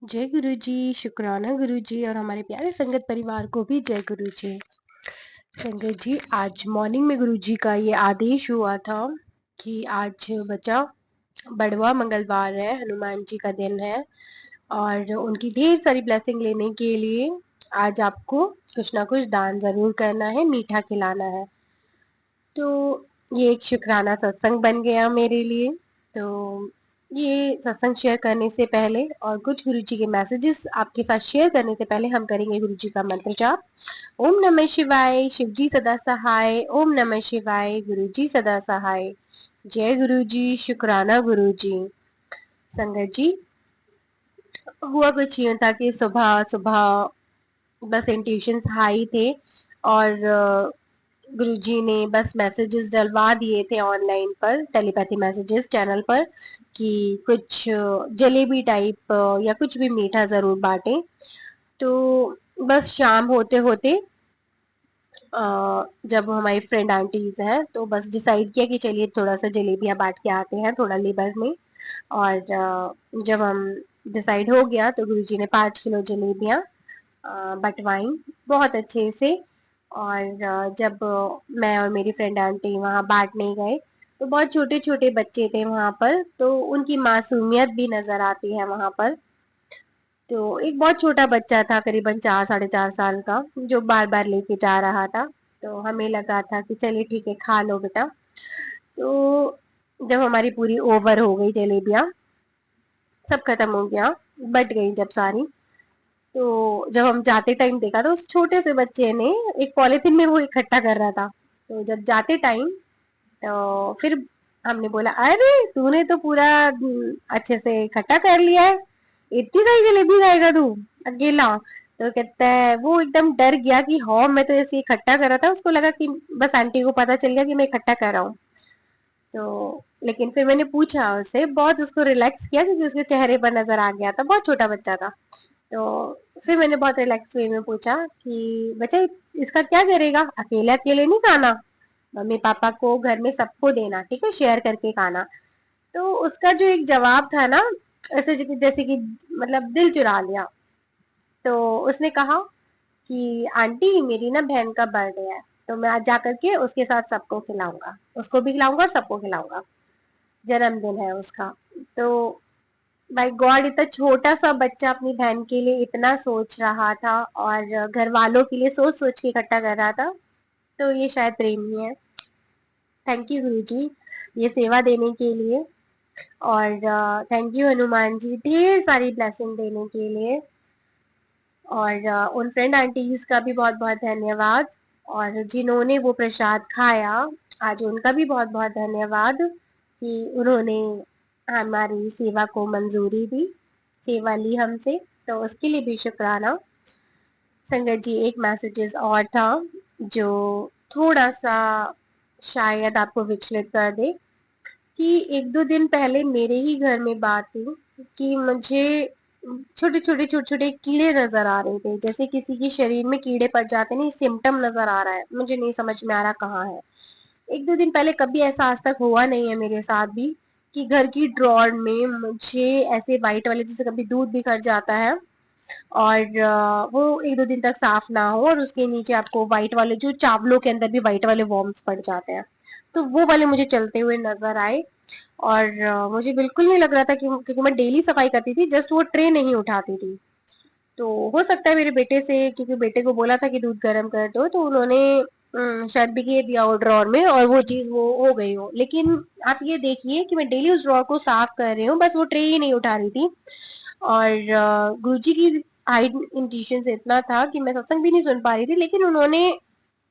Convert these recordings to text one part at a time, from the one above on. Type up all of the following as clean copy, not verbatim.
जय गुरु जी, शुक्राना गुरु जी और हमारे प्यारे संगत परिवार को भी जय गुरु जी। संगत जी, आज मॉर्निंग में गुरु जी का ये आदेश हुआ था कि आज बचा बड़वा मंगलवार है, हनुमान जी का दिन है और उनकी ढेर सारी ब्लेसिंग लेने के लिए आज आपको कुछ ना कुछ दान जरूर करना है, मीठा खिलाना है। तो ये एक शुक्राना सत्संग बन गया मेरे लिए। तो ये सत्संग शेयर करने से पहले और कुछ गुरुजी के मैसेजेस आपके साथ शेयर करने से पहले हम करेंगे गुरुजी का मंत्र जाप। ओम नमः शिवाय, शिवजी सदा सहाय। ओम नमः शिवाय, गुरुजी सदा सहाय। जय गुरुजी, शुक्राना गुरुजी। संगत जी, हुआ कुछ यूं था कि सुबह सुबह बस इंट्यूशंस हाई थे और गुरुजी ने बस मैसेजेस डलवा दिए थे ऑनलाइन पर, टेलीपैथी मैसेजेस चैनल पर कि कुछ जलेबी टाइप या कुछ भी मीठा जरूर बांटे। तो बस शाम होते होते जब हमारी फ्रेंड आंटीज हैं तो बस डिसाइड किया कि चलिए थोड़ा सा जलेबियां बांट के आते हैं थोड़ा लेबर में। और जब हम डिसाइड हो गया तो गुरुजी ने 5 किलो जलेबियां बंटवाई बहुत अच्छे से। और जब मैं और मेरी फ्रेंड आंटी वहां बांटने गए तो बहुत छोटे छोटे बच्चे थे वहां पर, तो उनकी मासूमियत भी नजर आती है वहां पर। तो एक बहुत छोटा बच्चा था, करीबन 4 साढ़े 4 साल का, जो बार बार लेके जा रहा था। तो हमें लगा था कि चलिए ठीक है, खा लो बेटा। तो जब हमारी पूरी ओवर हो गई जलेबियां, सब खत्म हो गया, बट गई जब सारी, तो जब हम जाते टाइम देखा तो उस छोटे से बच्चे ने एक पॉलिथीन में वो इकट्ठा कर रहा था। तो जब जाते टाइम तो फिर हमने बोला, अरे तूने तो पूरा अच्छे से इकट्ठा कर लिया है, इतनी सारी जलेबी खाएगा तू अकेला। तो कहता है वो एकदम डर गया कि हाँ मैं तो ऐसे इकट्ठा कर रहा था, उसको लगा कि बस आंटी को पता चल गया कि मैं इकट्ठा कर रहा हूँ। तो लेकिन फिर मैंने पूछा उससे, बहुत उसको रिलैक्स किया क्योंकि उसके चेहरे पर नजर आ गया था, बहुत छोटा बच्चा था। तो फिर मैंने बहुत रिलैक्स वे में पूछा कि बच्चा इसका क्या करेगा, अकेले अकेले नहीं खाना, मम्मी पापा को घर में सबको देना, ठीक है, शेयर करके खाना। तो उसका जो एक जवाब था ना, ऐसे जैसे कि मतलब दिल चुरा लिया। तो उसने कहा कि आंटी मेरी ना बहन का बर्थडे है, तो मैं आज जा करके उसके साथ सबको खिलाऊंगा, उसको भी खिलाऊंगा और सबको खिलाऊंगा, जन्मदिन है उसका। तो भाई गॉड, इतना छोटा सा बच्चा अपनी बहन के लिए इतना सोच रहा था और घर वालों के लिए सोच सोच के इकट्ठा कर रहा था। तो ये शायद प्रेम ही है। थैंक यू गुरु जी ये सेवा देने के लिए। और थैंक यू हनुमान जी ढेर सारी ब्लेसिंग देने के लिए। और उन फ्रेंड आंटीज का भी बहुत बहुत धन्यवाद, और जिन्होंने वो प्रसाद खाया आज उनका भी बहुत बहुत धन्यवाद कि उन्होंने हमारी सेवा को मंजूरी दी, सेवा ली हमसे, तो उसके लिए भी शुक्राना। संगत जी, एक मैसेजेस और था जो थोड़ा सा शायद आपको विचलित कर दे। कि एक दो दिन पहले मेरे ही घर में बात हुई कि मुझे छोटे छोटे कीड़े नजर आ रहे थे, जैसे किसी के शरीर में कीड़े पड़ जाते नहीं, सिम्टम नजर आ रहा है, मुझे नहीं समझ में आ रहा कहाँ है। एक दो दिन पहले कभी ऐसा आज तक हुआ नहीं है मेरे साथ भी कि घर की ड्रॉर में मुझे ऐसे वाइट वाले, जैसे कभी दूध बिखर जाता है और वो एक दो दिन तक साफ ना हो और उसके नीचे आपको व्हाइट वाले, जो चावलों के अंदर भी व्हाइट वाले वॉर्म्स पड़ जाते हैं, तो वो वाले मुझे चलते हुए नजर आए। और मुझे बिल्कुल नहीं लग रहा था कि, क्योंकि मैं डेली सफाई करती थी, जस्ट वो ट्रे नहीं उठाती थी। तो हो सकता है मेरे बेटे से, क्योंकि बेटे को बोला था कि दूध गर्म कर दो, तो उन्होंने शायद बिखेर दिया हो ड्रॉर में और वो चीज वो हो गई हो। लेकिन आप ये देखिए कि मैं डेली उस ड्रॉर को साफ कर रही हूँ, बस वो ट्रे ही नहीं उठा रही थी। और गुरुजी की हाइड इंट्यूशन से इतना था कि मैं सत्संग भी नहीं सुन पा रही थी, लेकिन उन्होंने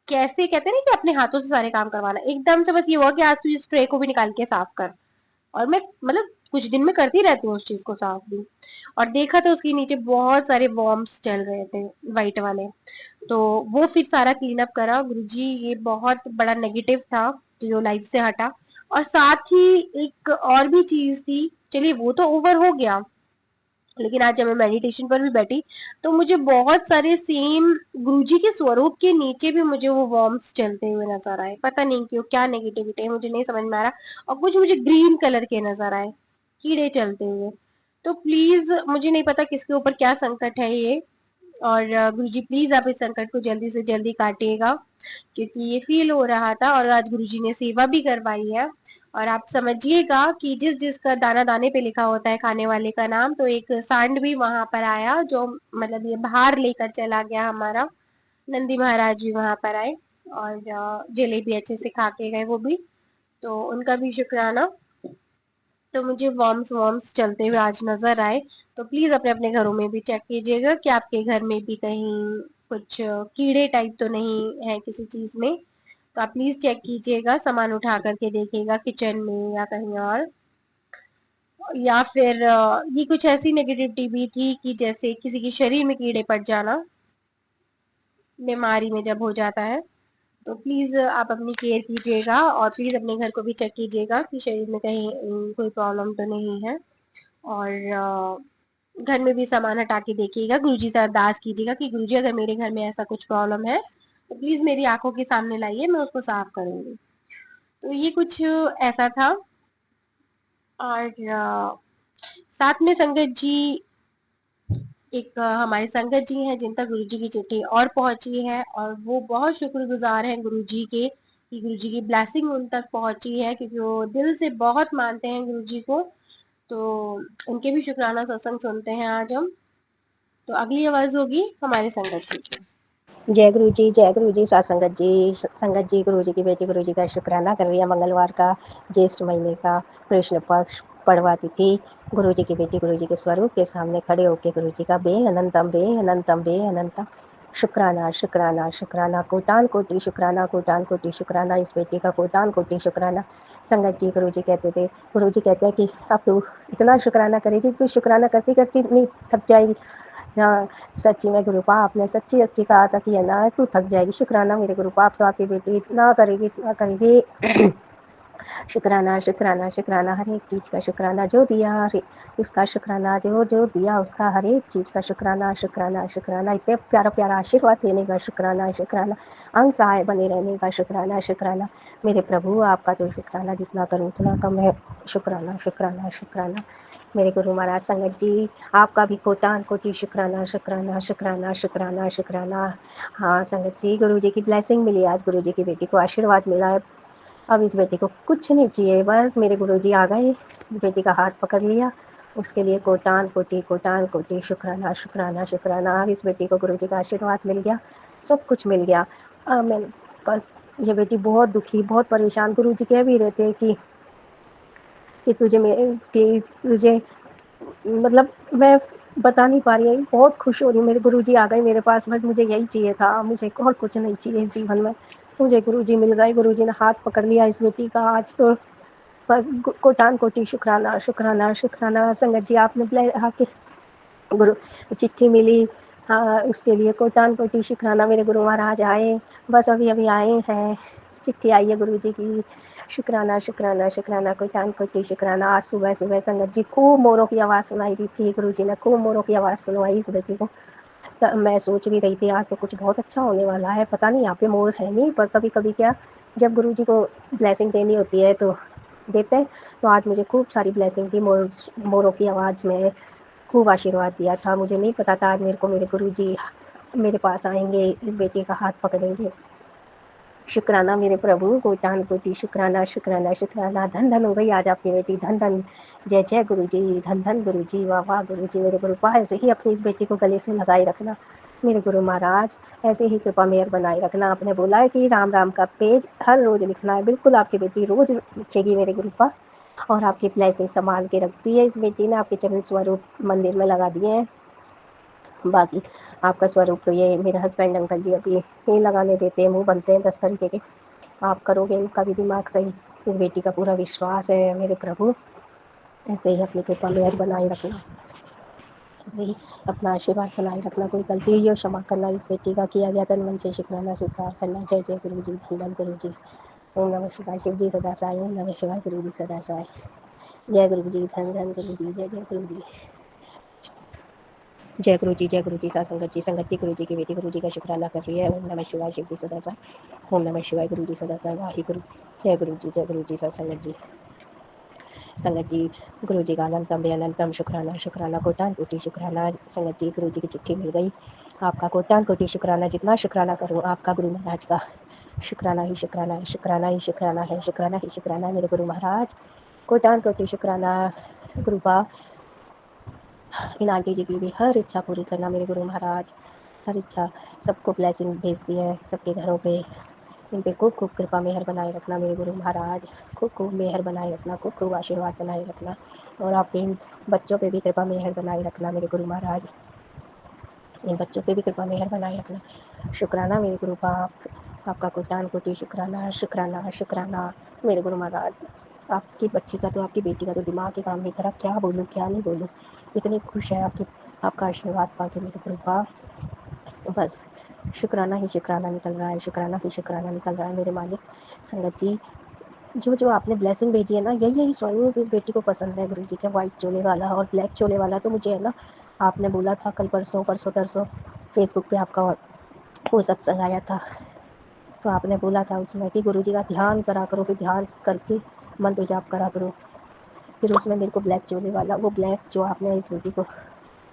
कैसे, कहते हैं ना कि अपने हाथों से सारे काम करवाना, एकदम से बस ये हुआ कि आज तू इस ट्रे को भी निकाल के साफ कर। और मैं मतलब कुछ दिन में करती रहती हूँ उस चीज को साफ भी। और देखा तो उसके नीचे बहुत सारे वॉर्म्स चल रहे थे, वाइट वाले। तो वो फिर सारा क्लीन अप करा गुरुजी, ये बहुत बड़ा नेगेटिव था जो लाइफ से हटा। और साथ ही एक और भी चीज थी, चलिए वो तो ओवर हो गया, लेकिन आज जब मैं मेडिटेशन पर भी बैठी तो मुझे बहुत सारे सेम गुरुजी के स्वरूप के नीचे भी मुझे वो वॉर्म्स चलते हुए नजर आए, पता नहीं क्यों, क्या नेगेटिविटी है मुझे नहीं समझ में आ रहा। और कुछ मुझे ग्रीन कलर के नजर आए कीड़े चलते हुए। तो प्लीज, मुझे नहीं पता किसके ऊपर क्या संकट है ये, और गुरुजी प्लीज आप इस संकट को जल्दी से जल्दी काटिएगा, क्योंकि ये फील हो रहा था, और आज गुरुजी ने सेवा भी करवाई है। और आप समझिएगा कि जिस जिसका दाना दाने पे लिखा होता है खाने वाले का नाम, तो एक सांड भी वहां पर आया, जो मतलब ये भार लेकर चला गया हमारा। नंदी महाराज भी वहां पर आए, और जलेबी अच्छे से खा के गए वो भी, तो उनका भी शुक्राना। तो मुझे वॉर्म्स वॉर्म्स चलते हुए आज नजर आए। तो प्लीज अपने अपने घरों में भी चेक कीजिएगा कि आपके घर में भी कहीं कुछ कीड़े टाइप तो नहीं है किसी चीज में। तो आप प्लीज चेक कीजिएगा, सामान उठा करके देखिएगा किचन में या कहीं और। या फिर ये कुछ ऐसी नेगेटिविटी भी थी कि जैसे किसी के शरीर में कीड़े पड़ जाना, बीमारी में जब हो जाता है। तो प्लीज आप अपनी केयर कीजिएगा, और प्लीज अपने घर को भी चेक कीजिएगा कि शरीर में कहीं कोई प्रॉब्लम तो नहीं है। और घर में भी सामान हटा के देखिएगा, गुरुजी से अरदास कीजिएगा कि गुरुजी अगर मेरे घर में ऐसा कुछ प्रॉब्लम है तो प्लीज मेरी आंखों के सामने लाइए, मैं उसको साफ करूंगी। तो ये कुछ ऐसा था। और साथ में संगत जी, एक हमारे संगत जी हैं जिन तक गुरुजी की चिट्ठी और पहुंची है, और वो बहुत शुक्रगुजार हैं गुरुजी के कि गुरुजी की ब्लेसिंग उन तक पहुंची है, क्योंकि वो दिल से बहुत मानते हैं गुरुजी को। तो उनके भी शुक्राना सत्संग सुनते हैं आज हम। तो अगली आवाज होगी हमारे संगत जी से। जय गुरु जी सत्संगत जी। संगत जी गुरु जी की बेटी गुरु जी का शुक्राना कर रही है। मंगलवार का ज्येष्ठ महीने का कृष्ण पक्ष पड़वा तिथि, गुरु जी की बेटी गुरु जी के स्वरूप के सामने खड़े होकर गुरु जी का बे अनंतम शुक्राना शुक्राना शुक्राना कोटान कोटि शुक्राना इस बेटी का कोटान कोटि शुक्राना। संगत जी गुरु जी कहते थे, गुरु जी कहते हैं कि अब तू इतना शुक्राना करेगी, तू शुक्राना करती करती नहीं थक जाएगी। हाँ, सच्ची में गुरु पाप ने सच्ची सच्ची कहा था कि है ना तू थक जाएगी। शुक्राना मेरे गुरु पाप, तो आपकी बेटी इतना करेगी इतना करेगी। शुक्राना शुक्राना शुक्राना, हर एक चीज़ का शुक्राना, जो दिया उसका शुक्राना, जो जो दिया उसका हर एक चीज़ का शुक्राना शुक्राना शुक्राना। इतने प्यारा प्यारा आशीर्वाद देने का शुक्राना शुक्राना, अंग सहाय बने रहने का शुक्राना शुक्राना। मेरे प्रभु आपका तो शुक्राना जितना करूँ उतना कम है। शुक्राना शुक्राना शुक्राना। मेरे गुरु महाराज संगत जी आपका भी कोटान कोटि शुक्राना शुक्राना शुक्राना शुक्राना शुक्राना। हाँ संगत जी, गुरु जी की ब्लेसिंग मिली आज, गुरु जी की बेटी को आशीर्वाद मिला है। अब इस बेटी को कुछ नहीं चाहिए, बस मेरे गुरु जी आ गए, इस बेटी का हाथ पकड़ लिया, उसके लिए कोटान कोटि शुक्राना शुक्राना शुक्राना। अब इस बेटी को गुरु जी का आशीर्वाद मिल गया, सब कुछ मिल गया। मैं बस, ये बेटी बहुत दुखी बहुत परेशान, गुरु जी कह भी रहे थे कि तुझे मतलब मैं बता नहीं पा रही, बहुत खुश हो रही हूँ। मेरे गुरुजी आ गए मेरे पास, बस मुझे यही चाहिए था, मुझे और कुछ नहीं चाहिए इस जीवन में। मुझे गुरुजी मिल गए, गुरुजी ने हाथ पकड़ लिया इस बेटी का आज, तो बस कोटान कोटि शुक्राना शुक्राना शुक्राना। संगत जी आपने आके गुरु चिट्ठी मिली, हाँ उसके लिए कोटान कोटि शुक्राना। मेरे गुरु महाराज आए, बस अभी अभी आए हैं, चिट्ठी आई है गुरु जी की। शुक्राना शुक्राना शुक्राना कोटान कोटि शुक्राना। आज सुबह सुबह संगत जी खूब मोरों की आवाज़ सुनाई दी थी, गुरु जी ने खूब मोरों की आवाज़ सुनवाई इस बेटी को। तो मैं सोच भी रही थी आज तो कुछ बहुत अच्छा होने वाला है, पता नहीं यहाँ पे मोर है नहीं, पर कभी कभी क्या जब गुरु जी को ब्लेसिंग देनी होती है तो देते हैं। तो आज मुझे खूब सारी ब्लेसिंग थी, मोरों की आवाज़ में खूब आशीर्वाद दिया था। मुझे नहीं पता था आज मेरे को मेरे गुरुजी मेरे पास आएंगे, इस बेटी का हाथ पकड़ेंगे। शुक्राना मेरे प्रभु, कोटान कोटि शुक्राना शुक्राना शुक्राना। धन धन हो गई आज आपकी बेटी, धन धन। जय जय गुरु जी, धन धन गुरु जी, वाह वाह गुरु जी। मेरे गुरु पा ऐसे ही अपनी इस बेटी को गले से लगाए रखना मेरे गुरु महाराज, ऐसे ही कृपा मेहर बनाए रखना। आपने बोला है कि राम राम का पेज हर रोज लिखना है, बिल्कुल आपकी बेटी रोज लिखेगी मेरे गुरु पा। और आपकी ब्लेसिंग संभाल के रखती है इस बेटी ने, आपके चरण स्वरूप मंदिर में लगा दिए हैं। बाकी आपका स्वरूप तो ये मेरे हस्बैंड अंकल जी अभी नहीं लगाने देते, मुंह बनते हैं 10 तरीके के। आप करोगे इनका भी दिमाग सही, इस बेटी का पूरा विश्वास है मेरे प्रभु। ऐसे ही अपनी कृपा मेहर बनाए रखना, ऐसे ही अपना आशीर्वाद बनाए रखना। कोई गलती हुई हो क्षमा करना, इस बेटी का किया गया तन मन से शुक्राना स्वीकार करना। जय जय गुरु जी, धन गुरु जी। ओम नमः शिवाय, शिव जी सदा साई, ओम नमः शिवाय, गुरु जी सदा साई। जय गुरु जी, धन धन गुरु जी, जय जय गुरु जी। जय गुरु जी, जय गुरु जी। संगत जी गुरु जी की बेटी गुरु जी का शुक्राना कर रही है। ओम नमः शिवाय, शिव जी सदा साई, ओम नमः शिवाय, गुरु जी सदा साई, वाहिगुरु। जय गुरु जी, जय गुरु जी। संगत जी संगत जी गुरु जी का अनंतम बेअनंतम शुक्राना शुक्राना कोटान कोटि शुक्राना। संगत जी गुरु जी की चिट्ठी मिल गई, आपका कोटान कोटि शुक्राना। जितना शुक्राना करूँ आपका गुरु महाराज का शुक्राना ही शुक्राना है, शुक्राना ही शुक्राना है, शुक्राना ही शुक्राना है मेरे गुरु महाराज। कोटान कोटि शुक्राना गुरुपा। इन आंटी जी की भी हर इच्छा पूरी करना मेरे गुरु महाराज, हर इच्छा। सबको ब्लेसिंग भेजती है सबके घरों पे, इन पे खूब खूब कृपा मेहर बनाए रखना मेरे गुरु महाराज, खूब खूब मेहर बनाए रखना, खूब खूब आशीर्वाद बनाए रखना। और आपके इन बच्चों पे भी कृपा मेहर बनाए रखना मेरे गुरु महाराज, इन बच्चों पे भी कृपा मेहर बनाए रखना। शुक्राना मेरे गुरु बाप, आपका कोटान कोटि शुक्राना शुक्राना शुक्राना मेरे गुरु महाराज। आपकी बच्ची का तो, आपकी बेटी का तो दिमाग ही काम नहीं करा, क्या बोलूँ क्या नहीं बोलूँ, इतनी खुश है आपका आशीर्वाद पा के मेरे गुरु बाप। बस शुक्राना ही शुक्राना निकल रहा है, शुक्राना ही शुक्राना निकल रहा है मेरे मालिक। संगत जी जो जो आपने ब्लेसिंग भेजी है ना, यही यही स्वरूप इस बेटी को पसंद है गुरु जी का, वाइट चोले वाला और ब्लैक चोले वाला। तो मुझे है ना, आपने बोला था कल परसों परसों तरसों फेसबुक पे आपका वो सत्संग आया था, तो आपने बोला था उसमें कि गुरु जी का ध्यान करा करो, फिर ध्यान करके मंत्र जाप करा करो। फिर उसमें मेरे को ब्लैक चोले वाला, वो ब्लैक जो आपने इस बेटी को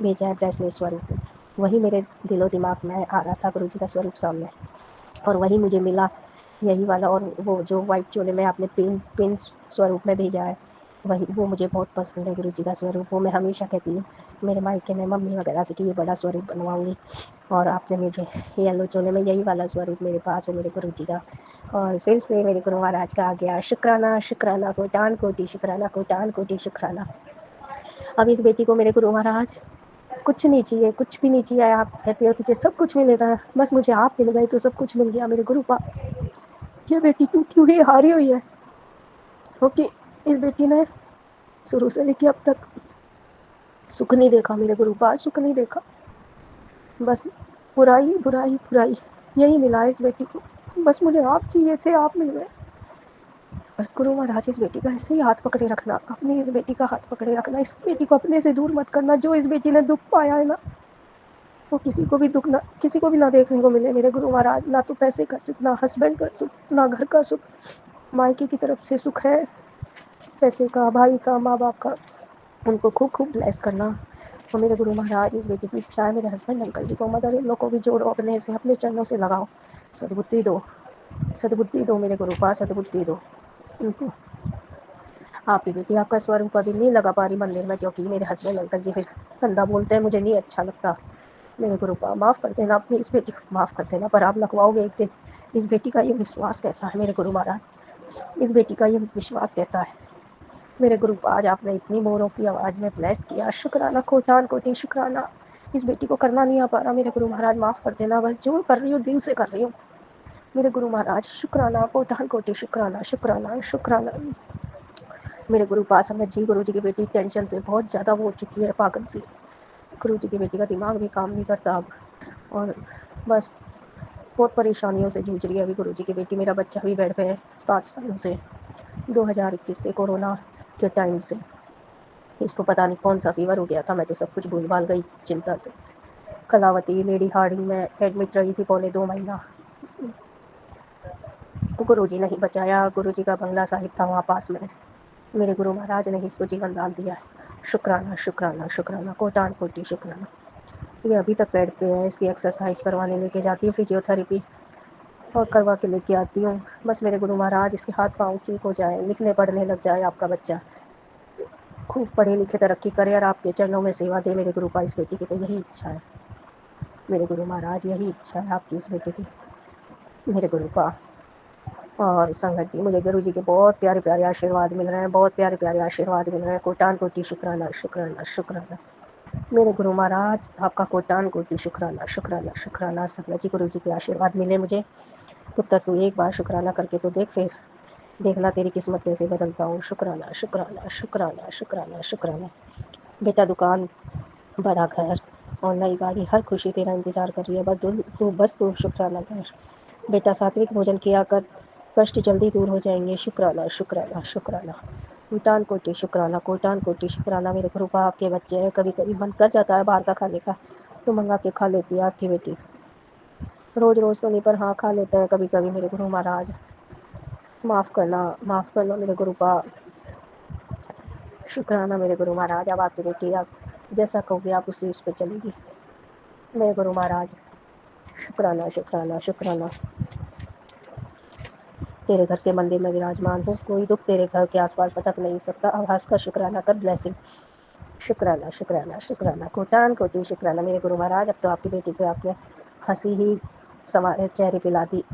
भेजा है ब्रेसलेट स्वरूप में, वही मेरे दिलो दिमाग में आ रहा था गुरु जी का स्वरूप सामने, और वही मुझे मिला यही वाला। और वो जो वाइट चोले में आपने पिन पिन स्वरूप में भेजा है, वही वो मुझे बहुत पसंद है गुरु जी का स्वरूप। वो मैं हमेशा कहती हूँ मेरे मायके में मम्मी वगैरह से कि ये बड़ा स्वरूप बनवाऊँगी, और आपने मुझे येलो चोले में यही वाला स्वरूप मेरे पास है मेरे गुरु जी का। और फिर से मेरे गुरु महाराज का आ गया शुक्राना शुक्राना कोटान कोटि शुक्राना, कोटान कोटि शुक्राना। अब इस बेटी को मेरे गुरु महाराज कुछ नहीं चाहिए, कुछ भी नहीं चाहिए, आप कहते हो तुझे सब कुछ मिलेगा, बस मुझे आप मिल गए तो सब कुछ मिल गया मेरे गुरु पा। ये बेटी टूटी हुई हारी हुई है, क्योंकि इस बेटी ने शुरू से लेकर अब तक सुख नहीं देखा मेरे गुरु पा, सुख नहीं देखा, बस बुराई बुराई बुराई यही मिला इस बेटी को। बस मुझे आप चाहिए थे, आप मिल गए। बस गुरु महाराज इस बेटी का ऐसे ही हाथ पकड़े रखना, अपनी इस बेटी का हाथ पकड़े रखना, इस बेटी को अपने से दूर मत करना। जो इस बेटी ने दुख पाया है ना, वो किसी को भी दुख ना, किसी को भी ना देखने को मिले मेरे गुरु महाराज। ना तो पैसे का सुख, ना हस्बैंड का सुख, ना घर का सुख, मायके की तरफ से सुख है पैसे का, भाई का, माँ बाप का, उनको खूब खूब ब्लेस करना। और मेरे गुरु महाराज इस बेटी की इच्छा है मेरे हस्बैंड अंकल जी को, मदर इन लोग को भी जोड़ो अपने से, अपने चरणों से लगाओ, सद्बुद्धि दो, सद्बुद्धि दो मेरे गुरु पास, सद्बुद्धि दो उनको। आपकी बेटी आपका स्वरूप अभी नहीं लगा पा रही मंदिर में, क्योंकि मेरे हस्बैंड अंकल जी फिर गंदा बोलते हैं, मुझे नहीं अच्छा लगता मेरे गुरु पा। माफ़ कर देना, अपनी इस बेटी को माफ़ कर देना, पर आप लगवाओगे एक दिन। इस बेटी का ये विश्वास कहता है मेरे गुरु महाराज, इस बेटी का ये विश्वास कहता है मेरे गुरु पा। आज आपने इतनी मोरों की आवाज़ में ब्लेस किया, शुक्राना कोटान कोटि शुक्राना। इस बेटी को करना नहीं आ पा रहा मेरे गुरु महाराज, माफ़ कर देना, बस जो कर रही हूँ दिल से कर रही हूँ मेरे गुरु महाराज। शुक्राना कोटान कोटि शुक्राना शुक्राना शुक्राना मेरे गुरु पास। हमें जी गुरु जी की बेटी टेंशन से बहुत ज़्यादा वो हो चुकी है, पागल सी। गुरु जी की बेटी का दिमाग भी काम नहीं करता अब, और बस बहुत परेशानियों से जूझ रही है अभी गुरु जी की बेटी। मेरा बच्चा भी बेड पे है 5 साल से, 2021 से, कोरोना के टाइम से। इसको पता नहीं कौन सा फीवर हो गया था, मैं तो सब कुछ भूल भाल गई चिंता से। कलावती लेडी हार्डिंग में एडमिट रही थी पौने 2 महीना। गुरु जी ने ही बचाया, गुरु जी का बंगला साहिब था वहाँ पास में, मेरे गुरु महाराज ने ही इसको जीवन दान दिया। शुक्राना शुक्राना शुक्राना कोटान कोटि शुक्राना। ये अभी तक बेड पे है, इसकी एक्सरसाइज करवाने लेके जाती हूँ, फिजियोथेरेपी और करवा के लेके आती हूँ। बस मेरे गुरु महाराज इसके हाथ पाँव ठीक हो जाए, लिखने पढ़ने लग जाए, आपका बच्चा खूब पढ़े लिखे तरक्की करे और आपके चरणों में सेवा दे मेरे गुरु पा। इस बेटी की तो यही इच्छा है मेरे गुरु महाराज, यही इच्छा है आपकी इस बेटी की मेरे गुरु पा। और संगत जी मुझे गुरु जी के बहुत प्यारे प्यारे आशीर्वाद मिल रहे हैं, बहुत प्यारे प्यारे आशीर्वाद मिल रहे हैं। कोटान कोटि शुक्राना शुक्राना शुक्राना मेरे गुरु महाराज, आपका कोटान कोटि शुक्राना शुक्राना शुक्राना। संगत जी गुरु जी के आशीर्वाद मिले मुझे, पुत्र तू एक बार शुक्राना करके तो देख, फिर देखना तेरी किस्मत कैसे बदलता हूँ। शुक्राना शुक्राना शुक्राना शुक्राना शुक्राना। बेटा दुकान, बड़ा घर और नई गाड़ी, हर खुशी तेरा इंतजार कर रही है, बस तू शुक्राना कर। बेटा सात्विक भोजन किया कर, कष्ट जल्दी दूर हो जाएंगे। शुक्राना शुक्राना शुक्राना कोटान कोटि शुक्राना, कोटान कोटि शुक्राना। मेरे गुरु बाप के बच्चे हैं, कभी कभी मन कर जाता है बाहर का खाने का तो मंगा के खा लेती है आपकी बेटी, रोज़ रोज़ तो नहीं पर हाँ खा लेते हैं कभी कभी मेरे गुरु महाराज। माफ़ करना मेरे गुरु बाप। शुक्राना मेरे गुरु महाराज, अब आपकी बेटी आप जैसा कहोगे आप उसी उस पर चलेगी मेरे गुरु महाराज। शुक्राना शुक्राना शुक्राना। तेरे घर के मंदिर में विराजमान हो, कोई दुख तेरे घर के आसपास भटक नहीं सकता। अब हंस का शुक्राना कर, ब्लेसिंग। शुक्राना शुक्राना शुक्राना, कोटान कोटि शुक्राना मेरे गुरु महाराज। अब तो आपकी बेटी को आपने हंसी ही चेहरे पे ला दी।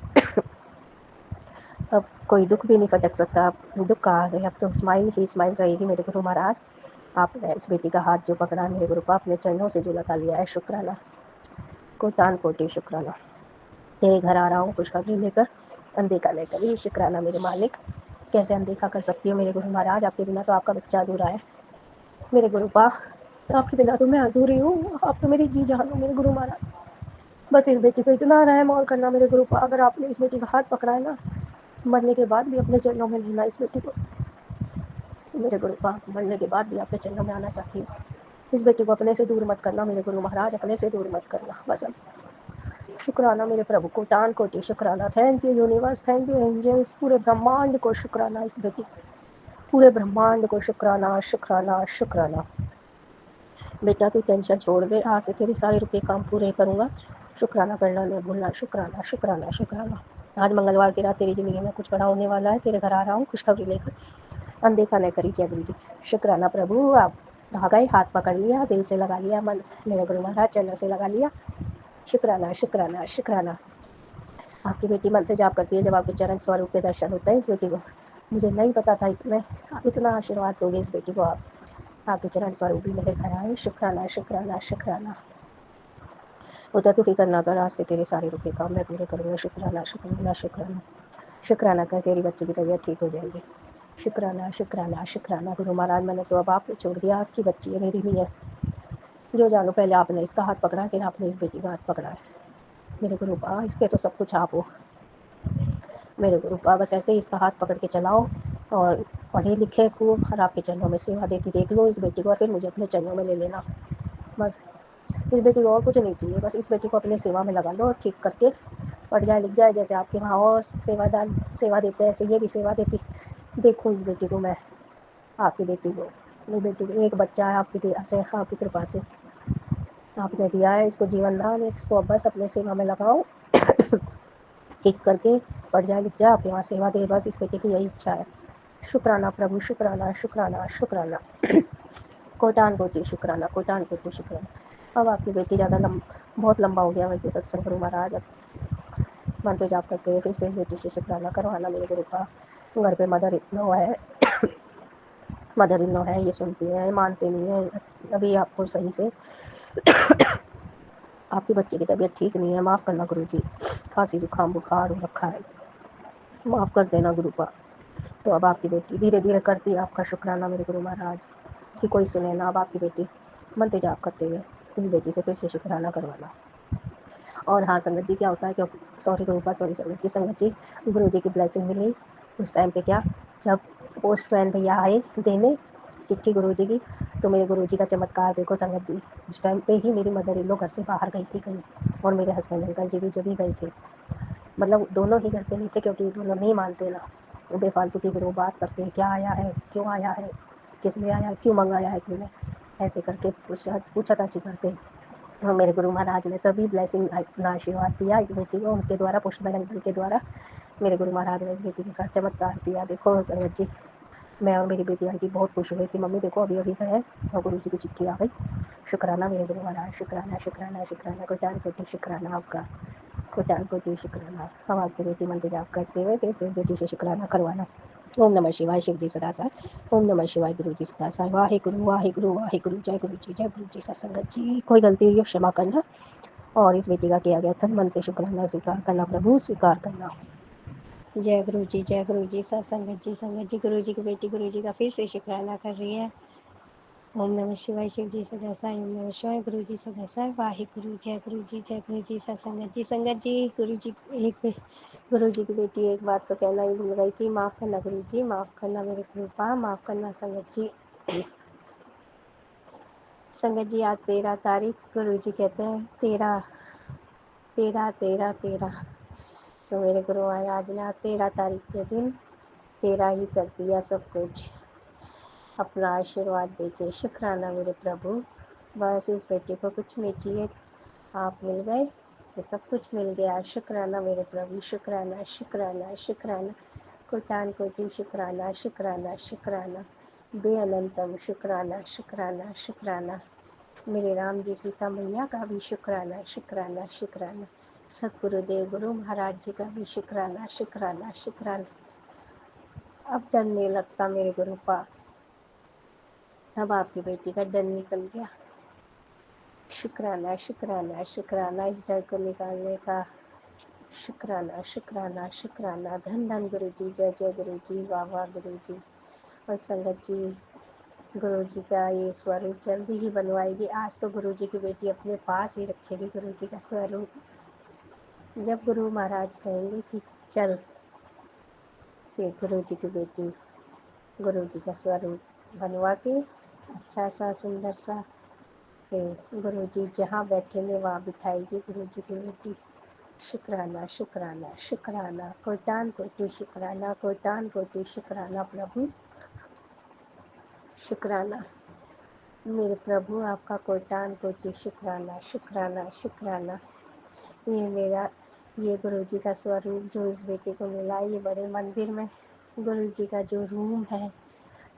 अब कोई दुख भी नहीं फटक सकता। अब दुख कहाँ है, अब तो स्माइल ही स्माइल रहेगी मेरे गुरु महाराज। आपने इस बेटी का हाथ जो पकड़ा मेरे गुरु का, अपने चरणों से जो लगा लिया है, शुक्राना, कोटान कोटि शुक्राना। तेरे घर आ रहा हूँ खुशखबरी लेकर, अनदेखा लेकर। ये शुक्राना मेरे मालिक। कैसे अनदेखा कर सकती हो मेरे गुरु महाराज, आपके बिना तो आपका बच्चा अधूरा है मेरे गुरु पा। तो आपके बिना तो मैं अधूरी हूँ, आप तो मेरी जी जान हो मेरे गुरु महाराज। बस इस बेटी को इतना रहम और करना मेरे गुरु पा, अगर आपने इस बेटी का हाथ पकड़ा है ना, मरने के बाद भी अपने चरणों में लेना इस बेटी को मेरे गुरु पा। मरने के बाद भी आपके चरणों में आना चाहती हूँ। इस बेटी को अपने से दूर मत करना मेरे गुरु महाराज, अपने से दूर मत करना बस। अब शुक्राना मेरे प्रभु, कोटान कोटि शुक्राना। Thank you universe, thank you angels, पूरे ब्रह्मांड को शुक्राना इस बेटी, पूरे ब्रह्मांड को शुक्राना शुक्राना शुक्राना। बेटा तू टेंशन छोड़ दे, आज से तेरे सारे रुपये काम पूरे करूँगा। शुक्राना करना नहीं भूलना, शुक्राना शुक्राना शुक्राना। आज मंगलवार की रात तेरी ज़िंदगी में कुछ बड़ा होने वाला है। तेरे घर आ रहा हूँ खुशखबरी लेकर, अनदेखा नहीं करी जय गुरु जी। शुक्राना प्रभु, आप आ गए, हाथ पकड़ लिया, दिल से लगा लिया, मन मेरे गुरु महाराज चरणों से लगा लिया। शुक्राना शुक्राना शुक्राना। आपकी बेटी मंत्र जाप करती है जब आपके चरण स्वरूप के दर्शन होते हैं इस बेटी को। मुझे नहीं पता था इतना आशीर्वाद दोगे इस बेटी को आप। आपके चरण स्वरूप भी मेरे घर आए। शुक्राना शुक्राना शुक्राना। उधर तू फिक्र ना कर, आज से तेरे सारे रुके काम मैं पूरे करूँगा। शुक्राना शुक्राना शुक्राना। शुक्राना कर, तेरी बच्ची की तबीयत ठीक हो जाएगी। शुक्राना शुक्राना शुक्राना। गुरु महाराज मैंने तो अब आपको छोड़ दिया, आपकी बच्ची है मेरी भी है। जो जानो पहले आपने इसका हाथ पकड़ा, फिर आपने इस बेटी का हाथ पकड़ा है मेरे गुरु पा। इसके तो सब कुछ आप हो मेरे गुरु पा, बस ऐसे ही इसका हाथ पकड़ के चलाओ और पढ़े लिखे खूब और आपके चरणों में सेवा देती देख लो इस बेटी को, और फिर मुझे अपने चरणों में ले लेना बस। इस बेटी को और कुछ नहीं चाहिए, बस इस बेटी को अपने सेवा में लगा दो और ठीक करके पढ़ जाए लिख जाए, जैसे आपके वहाँ और सेवादार सेवा देते हैं ऐसे ये भी सेवा देती देखूँ इस बेटी को मैं। आपकी बेटी को, ये बेटी को एक बच्चा है आपकी दया से, आपकी कृपा से आपने दिया है इसको जीवन दान, इसको बस अपने सेवा में लगाओ ठीक करके पढ़ जाए लिख जाए, आपके वहाँ सेवा दे, बस इस बेटे की यही इच्छा है। शुक्राना प्रभु, शुक्राना शुक्राना शुक्राना। कोटान कोटि शुक्राना, कोटान कोटि शुक्राना। अब आपकी बेटी बहुत लंबा हो गया वैसे सत्संग गुरु महाराज। अब मंत्र जाप करते हुए फिर से इस बेटी से शुक्राना करवाना मेरे गुरु का। घर पे मदर इतना है मदर इन लॉ है, ये सुनती हैं मानते नहीं हैं अभी आपको सही से। आपकी बच्चे की तबीयत ठीक नहीं है, माफ़ करना गुरु जी, खांसी जुकाम बुखार हो रखा है, माफ़ कर देना गुरु पा। तो अब आपकी बेटी धीरे धीरे करती है आपका शुक्राना मेरे गुरु महाराज कि कोई सुने ना। अब आपकी बेटी मंत्र जाप करते हुए इस बेटी से फिर से शुक्राना करवाना। और हाँ संगत जी, क्या होता है क्योंकि सॉरी गुरु पा, सॉरी संगत जी, गुरु जी की ब्लेसिंग मिली उस टाइम पे, क्या जब पोस्टमैन भैया आए देने चिट्ठी गुरु जी की, तो मेरे गुरु जी का चमत्कार देखो संगत जी। उस टाइम पे ही मेरी मदर इन लॉ घर से बाहर गई थी कहीं, और मेरे हस्बैंड अंकल जी भी जब भी गए थे, मतलब दोनों ही घर पे नहीं थे क्योंकि दोनों नहीं मानते ना, तो बेफालतू की फिर वो बात करते हैं क्या आया है, क्यों आया है, किस लिए आया है, क्यों मंगाया है तूने, ऐसे करके पूछा ताछी करते। और मेरे गुरु महाराज ने तभी ब्लेसिंग अपना आशीर्वाद दिया इस बेटी को, उनके द्वारा पोस्टमैन अंकल के द्वारा मेरे गुरु महाराज ने इस बेटी के साथ चमत्कार किया। देखो संगत जी, मैं और मेरी बेटी आंटी बहुत खुश हुए कि मम्मी देखो अभी अभी गए और गुरु जी की चिट्ठी आ गई। शुक्राना मेरे गुरु महाराज, शुक्राना शुक्राना शुक्राना, कोटान कोटि शुक्राना आपका, कोटान कोटि शुक्राना। हम आपकी बेटी मंत्र जाप करते हुए फिर से बेटी से शुक्राना करवाना। ओम नमः शिवाय, शिव जी सदा साई। ओम नमः शिवाय, गुरु जी सदा साई। वाहे गुरु वाहे गुरु वाहे गुरु, जय गुरु जी जय गुरु जी। सत्संगत जी, कोई गलती हुई हो क्षमा करना, और इस बेटी का किया गया तन मन से शुक्राना स्वीकार करना प्रभु, स्वीकार करना। जय गुरु जी जय गुरु जी। सत्संगत जी, संगत जी, गुरु जी की बेटी गुरु जी का फिर से शुक्राना कर रही है। ओम नमः शिवाय, शिव जी सदा साई। ओम नमः शिवाय, गुरु जी सदा साई। वाहे गुरु जय गुरु जी जय गुरु जी। सत्संगत जी, संगत जी, गुरु जी गुरु जी की बेटी एक बात तो कहना ही भूल गई थी, माफ़ करना गुरु जी, माफ़ करना मेरे गुरु पा, माफ़ करना संगत जी। संगत जी, आज 13 तारीख, गुरु जी कहते हैं 13 तो मेरे गुरु महाराज ने आज 13 तारीख के दिन 13 ही कर दिया सब कुछ। अपना आशीर्वाद देके शुक्राना मेरे प्रभु। बस इस बेटी को कुछ नहीं चाहिए, आप मिल गए तो सब कुछ मिल गया। शुक्राना मेरे प्रभु, शुक्राना शुक्राना शुक्राना, कोटान कोटि शुक्राना शुक्राना शुक्राना, बेअनंतम शुक्राना शुक्राना शुक्राना। मेरे राम जी सीता मैया का भी शुक्राना शुक्राना शुक्राना, सतगुरुदेव गुरु महाराज जी का भी शुक्राना शुक्राना शुक्राना। अब डर नहीं लगता मेरे गुरु पा, अब आपकी बेटी का डर निकल गया। शुक्राना शुक्राना शुक्राना इस डर को निकालने का। शुक्राना शुक्राना शुक्राना, धन धन गुरु जी, जय जय गुरु जी, वाह वाह गुरु जी। और संगत जी, गुरु जी का ये स्वरूप जल्दी ही बनवाएगी। आज तो गुरु जी की बेटी अपने पास ही रखेगी गुरु जी का स्वरूप। जब गुरु महाराज कहेंगे कि चल, फिर गुरु जी की बेटी गुरु जी का स्वरूप बनवा के अच्छा सा सुंदर सा, फिर गुरु जी जहाँ बैठेंगे वहाँ बिठाएगी गुरु जी की बेटी। शुक्राना शुक्राना शुक्राना, कोटान कोटि शुक्राना, कोटान कोटि शुक्राना प्रभु। शुक्राना मेरे प्रभु, आपका कोटान कोटि शुक्राना शुक्राना शुक्राना। ये मेरा, ये गुरु जी का स्वरूप जो इस बेटे को मिला, ये बड़े मंदिर में गुरु जी का जो रूम है,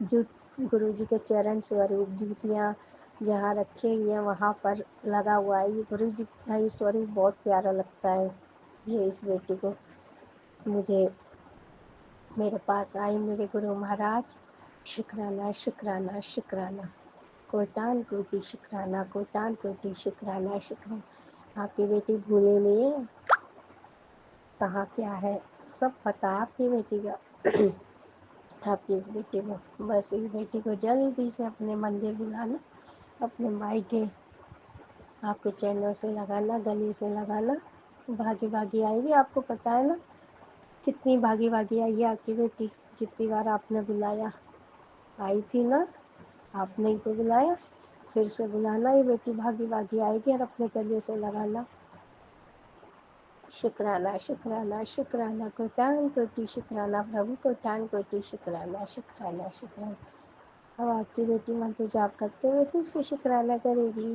जो गुरु जी के चरण स्वरूप जूतियाँ जहाँ रखी हुई हैं वहाँ पर लगा हुआ है। ये गुरु जी का ये स्वरूप बहुत प्यारा लगता है। ये इस बेटी को, मुझे मेरे पास आए मेरे गुरु महाराज। शुक्राना शुक्राना शुक्राना, कोटान कोटि शुक्राना, कोटान कोटि शुक्राना शुक्राना। आपकी बेटी भूले नहीं है कहाँ क्या है, सब पता आपकी बेटी का। आपकी इस बेटी को, बस इस बेटी को जल्दी से अपने मंदिर बुलाना, अपने मायके आपके चरणों से लगाना, गले से लगाना। भागी भागी आएगी, आपको पता है ना कितनी भागी भागी आई है आपकी बेटी। जितनी बार आपने बुलाया आई थी ना, आपने ही तो बुलाया, फिर से बुलाना, ये बेटी भागी भागी आएगी और अपने गले से लगाना। शुक्राना शुक्राना शुक्राना, कोटान कोटि शुक्राना प्रभु, कोटान कोटि शुक्राना शुक्राना शुक्राना। अब आपकी बेटी मंत्र जाप करते हुए फिर से शुक्राना करेगी।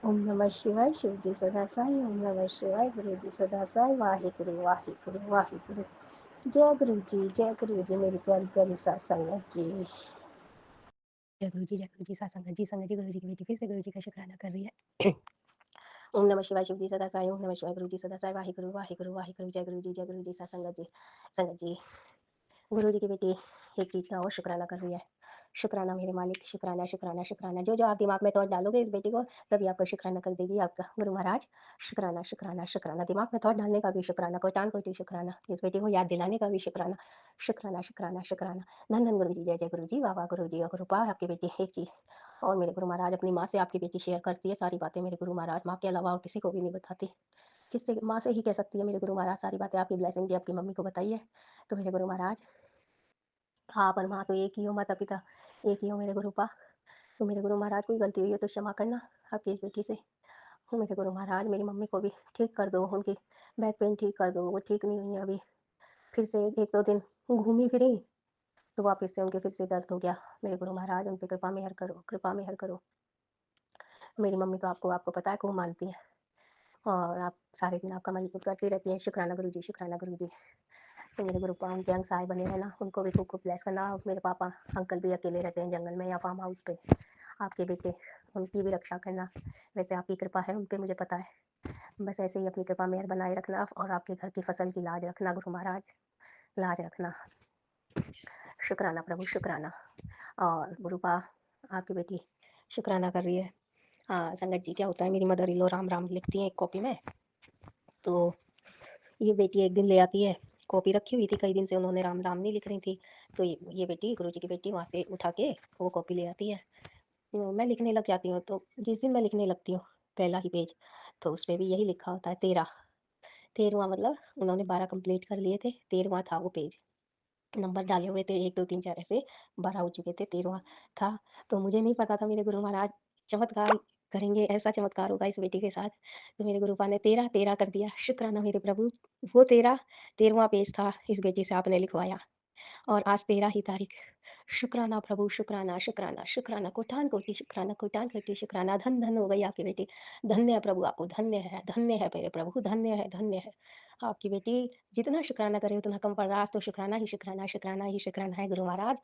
ओम नमः शिवाय, शिव जी सदा साई, ओम नमः शिवाय, गुरु जी सदा साई, वाहे गुरु वाहे गुरु वाहे गुरु। जय गुरु जी, जय गुरु जी, मेरी प्यारी प्यारी साथ संगत जी। जय गुरु जी, जय गुरु जी, साथ संगत जी, संगत जी गुरु जी की बेटी फिर से गुरु जी का शुक्राना कर रही है। ओम नमः शिवाय, शिव जी सदा साई, ओम नमः शिवाय, गुरु जी सदा साई, वाहे गुरु वाहे गुरु वाहे गुरु। जय गुरु जी, जय गुरु जी, साथ संगत जी, संगत जी गुरु जी की बेटी एक चीज़ का और शुक्राना कर रही है। शुक्राना मेरे मालिक, शुक्राना शुक्राना शुक्राना। जो जो आप दिमाग में थॉट डालोगे इस बेटी को, तभी आपका शुक्राना कर देगी आपका गुरु महाराज। शुक्राना शुक्राना शुक्राना, दिमाग में थॉट डालने का भी शुक्राना, कोटान कोटि शुक्राना, इस बेटी को याद दिलाने का भी शुक्राना। शुक्राना शुक्राना शुक्राना, धन धन गुरु जी, जय जय गुरु जी, वाह वाह गुरु जी। और कृपा आपकी बेटी एक चीज़ और, मेरे गुरु महाराज अपनी माँ से आपकी बेटी शेयर करती है सारी बातें। मेरे गुरु महाराज माँ के अलावा और किसी को भी नहीं बताती, किससे, माँ से ही कह सकती है मेरे गुरु महाराज सारी बातें। आपकी ब्लेसिंग जी आपकी मम्मी को बताइए। तो मेरे गुरु महाराज, आप और माँ तो एक ही हो, माता पिता एक ही हो मेरे गुरु पा। तो मेरे गुरु महाराज कोई गलती हुई हो तो क्षमा करना आपकी इस बेटी से। मेरे गुरु महाराज मेरी मम्मी को भी ठीक कर दो, उनकी बैक पेन ठीक कर दो, वो ठीक नहीं हुई है अभी। फिर से 1-2 दिन घूमी फिरी तो वापस से उनके फिर से दर्द हो गया। मेरे गुरु महाराज उन पे कृपा मेहर करो, कृपा मेहर करो। मेरी मम्मी तो आपको आपको पता है खूब मानती है और आप सारे दिन आपका मन करती रहती हैं शुक्राना गुरु जी, शुक्राना गुरु जी। तो मेरे गुरु पा उनके अंग साए बने रहना, उनको भी खूब खूब ब्लेस करना। और मेरे पापा अंकल भी अकेले रहते हैं जंगल में या फार्म हाउस पे, आपके बेटे उनकी भी रक्षा करना। वैसे आपकी कृपा है उन पे, मुझे पता है। बस ऐसे ही अपनी कृपा मेहर बनाए रखना और आपके घर की फसल की लाज रखना गुरु महाराज, लाज रखना। शुक्राना प्रभु, शुक्राना। और गुरु पा आपकी बेटी शुक्राना कर रही है। संगत जी क्या होता है, मेरी mother in law Ram Ram लिखती हैं एक कॉपी में, तो ये बेटी एक दिन ले आती है, कॉपी रखी हुई थी कई दिन से, उन्होंने राम राम नहीं लिख रही थी, तो ये बेटी गुरु जी की बेटी वहाँ से उठा के वो कॉपी ले आती है। मैं लिखने लग जाती हूँ, तो जिस दिन मैं लिखने लगती हूँ पहला ही पेज, तो उस पर भी यही लिखा होता है 13वां, मतलब उन्होंने 12 कंप्लीट कर लिए थे, 13वां था वो पेज। नंबर डाले हुए थे 1 2 3 4 ऐसे, 12 हो चुके थे, 13वां था। तो मुझे नहीं पता था मेरे गुरु महाराज चमत्कार करेंगे, ऐसा चमत्कार होगा इस बेटी के साथ। तो मेरे गुरुपा ने 13 कर दिया। शुक्राना मेरे प्रभु, वो 13वां पेज था इस बेटी से आपने लिखवाया और आज 13 ही तारीख। शुक्राना प्रभु, शुक्राना, शुक्राना, शुक्राना, कोटि शुक्राना, कोटि शुक्राना, धन धन हो गई आपकी बेटी। धन्य है प्रभु, आपको धन्य है मेरे प्रभु, धन्य है, धन्य है। आपकी बेटी जितना शुक्राना करे उतना कम पड़ रहा। आज तो शुक्राना ही शुक्राना, शुक्राना ही शुक्राना है गुरु महाराज।